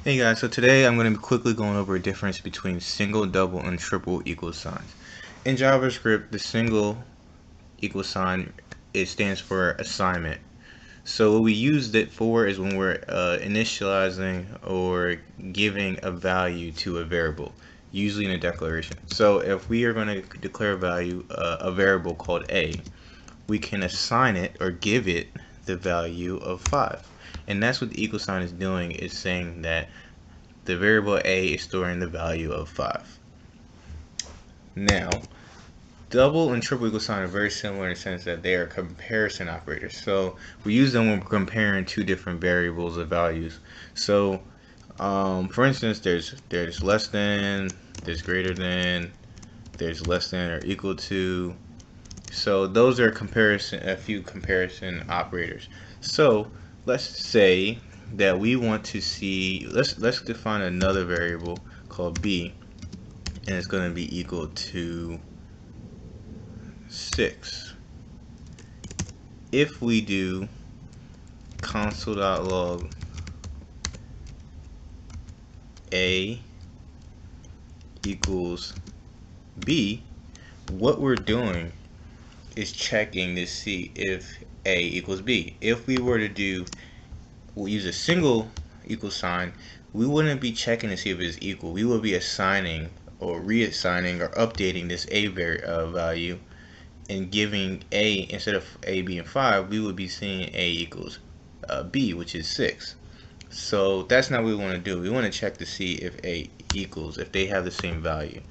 Hey guys, so today I'm going to be quickly going over a difference between single, double, and triple equal signs. In JavaScript, the single equal sign, it stands for assignment. So what we use it for is when we're initializing or giving a value to a variable, usually in a declaration. So if we are going to declare a variable called a, we can assign it or give it the value of 5. And that's what the equal sign is doing, is saying that the variable a is storing the value of 5. Now, double and triple equal sign are very similar in the sense that they are comparison operators. So we use them when we're comparing two different variables of values. So, for instance, there's less than, there's greater than, there's less than or equal to. So those are a few comparison operators. So let's say that we want to see, let's define another variable called b, and it's going to be equal to 6. If we do console.log a equals b, what we're doing is checking to see if a equals b. If we were to we'll use a single equal sign, we wouldn't be checking to see if it's equal. We will be assigning or reassigning or updating this a value and giving a, instead of a being 5, we would be seeing a equals b, which is 6. So that's not what we want to do. We want to check to see if a equals, if they have the same value.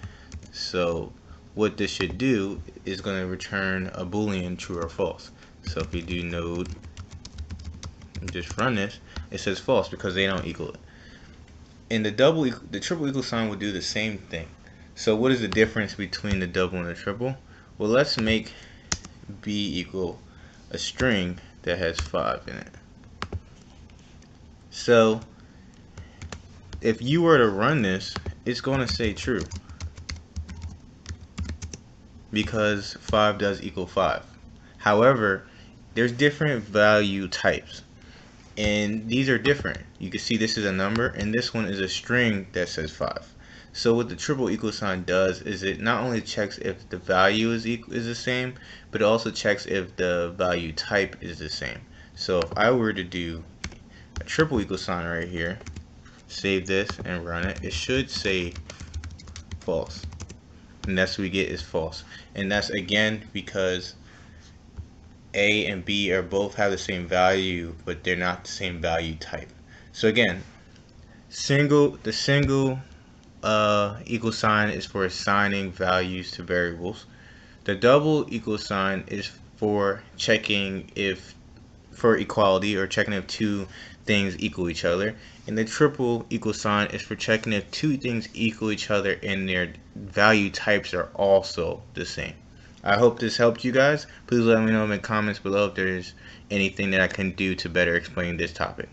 So what this should do is going to return a boolean, true or false. So if we do node and just run this, it says false because they don't equal it. And the triple equal sign will do the same thing. So what is the difference between the double and the triple? Well, let's make b equal a string that has 5 in it. So if you were to run this, it's going to say true because 5 does equal 5. However, there's different value types, and these are different. You can see this is a number and this one is a string that says 5. So what the triple equal sign does is it not only checks if the value is the same, but it also checks if the value type is the same. So if I were to do a triple equal sign right here, save this and run it, it should say false. And that's what we get is false. And that's again because a and b are both have the same value, but they're not the same value type. So again, the single equal sign is for assigning values to variables. The double equal sign is for checking if, for equality, or checking if two things equal each other. And the triple equal sign is for checking if two things equal each other and their value types are also the same. I hope this helped you guys. Please let me know in the comments below if there's anything that I can do to better explain this topic.